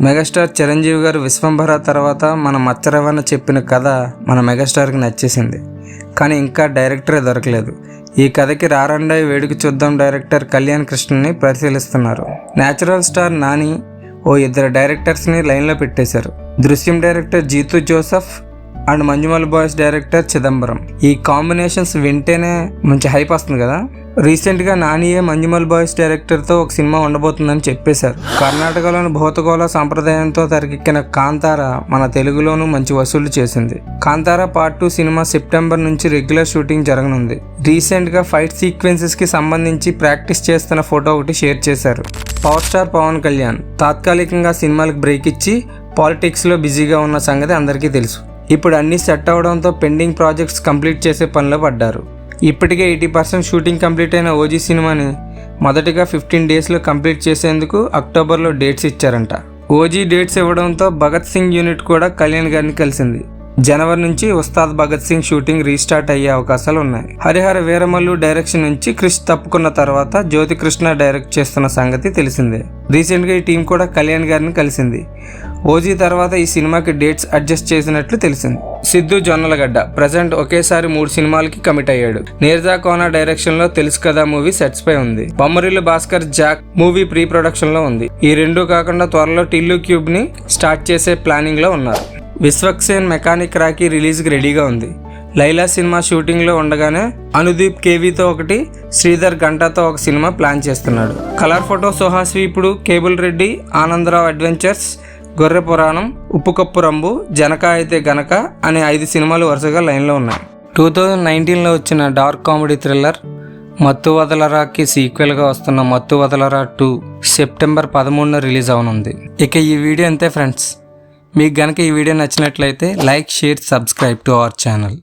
Megastar Chiranjeevi గారు విశ్వంభర తర్వాత మన మచ్చరవణ చెప్పిన కథ మన మెగాస్టార్కి నచ్చేసింది. కానీ ఇంకా డైరెక్టరే దొరకలేదు. ఈ కథకి రారండాయి వేడుక చూద్దాం డైరెక్టర్ కళ్యాణ్ కృష్ణని పరిశీలిస్తున్నారు. న్యాచురల్ స్టార్ నాని ఓ ఇద్దరు డైరెక్టర్స్ని లైన్లో పెట్టేశారు. Drishyam director Jeethu Joseph and Manjummel Boys director Chidambaram. ఈ కాంబినేషన్స్ వింటేనే మంచి హైప్ వస్తుంది కదా. రీసెంట్గా నానియే మంజుమల్ బాయ్స్ డైరెక్టర్తో ఒక సినిమా ఉండబోతుందని చెప్పేశారు. కర్ణాటకలోని భూతగోళ సాంప్రదాయంతో తెరకెక్కిన కాంతార మన తెలుగులోనూ మంచి వసూళ్లు చేసింది. కాంతార పార్ట్ 2 సినిమా సెప్టెంబర్ నుంచి రెగ్యులర్ షూటింగ్ జరగనుంది. రీసెంట్గా ఫైట్ సీక్వెన్సెస్కి సంబంధించి ప్రాక్టీస్ చేస్తున్న ఫోటో ఒకటి షేర్ చేశారు. పవర్ స్టార్ పవన్ కళ్యాణ్ తాత్కాలికంగా సినిమాలకు బ్రేక్ ఇచ్చి పాలిటిక్స్లో బిజీగా ఉన్న సంగతి అందరికీ తెలుసు. ఇప్పుడు అన్నీ సెట్ అవడంతో పెండింగ్ ప్రాజెక్ట్స్ కంప్లీట్ చేసే పనిలో పడ్డారు. ఇప్పటికే 80% షూటింగ్ కంప్లీట్ అయిన ఓజీ సినిమాని మొదటిగా 15 డేస్లో కంప్లీట్ చేసేందుకు అక్టోబర్లో డేట్స్ ఇచ్చారంట. ఓజీ డేట్స్ ఇవ్వడంతో భగత్ సింగ్ యూనిట్ కూడా కళ్యాణ్ గారిని కలిసింది. జనవరి నుంచి ఉస్తాద్ భగత్ సింగ్ షూటింగ్ రీస్టార్ట్ అయ్యే అవకాశాలు ఉన్నాయి. హరిహర వీరమల్లు డైరెక్షన్ నుంచి క్రిష్ తప్పుకున్న తర్వాత జ్యోతి కృష్ణ డైరెక్ట్ చేస్తున్న సంగతి తెలిసిందే. రీసెంట్గా ఈ టీం కూడా కళ్యాణ్ గారిని కలిసింది. ఓజీ తర్వాత ఈ సినిమాకి డేట్స్ అడ్జస్ట్ చేసినట్లు తెలిసింది. సిద్ధు జొన్నలగడ్డ ప్రజెంట్ ఒకేసారి 3 సినిమాలకి కమిట్ అయ్యాడు. నీరజా కోనా డైరెక్షన్ లో తెలుసు కదా మూవీ సెట్స్ పై ఉంది. Bommarillu Bhaskar Jack movie pre production లో ఉంది. ఈ రెండు కాకుండా త్వరలో టిల్లు క్యూబ్ ని స్టార్ట్ చేసే ప్లానింగ్ లో ఉన్నారు. విశ్వక్సేన్ మెకానిక్ రాకీ రిలీజ్ కి రెడీగా ఉంది. లైలా సినిమా షూటింగ్ లో ఉండగానే అనుదీప్ కేవీతో ఒకటి, శ్రీధర్ గంటాతో ఒక సినిమా ప్లాన్ చేస్తున్నాడు. కలర్ ఫోటో సుహాస్వి ఇప్పుడు కేబుల్ రెడ్డి, ఆనందరావు అడ్వెంచర్స్, గొర్రె పురాణం, ఉప్పు కప్పు రంబు, జనక అయితే గనక అనే 5 సినిమాలు వరుసగా లైన్లో ఉన్నాయి. 2019లో వచ్చిన డార్క్ కామెడీ థ్రిల్లర్ మత్తు వదలరాకి సీక్వెల్గా వస్తున్న మత్తు వదలరా 2 సెప్టెంబర్ 13న రిలీజ్ అవనుంది. ఇక ఈ వీడియో అంతే ఫ్రెండ్స్. మీకు గనక ఈ వీడియో నచ్చినట్లయితే like, share, subscribe to our channel.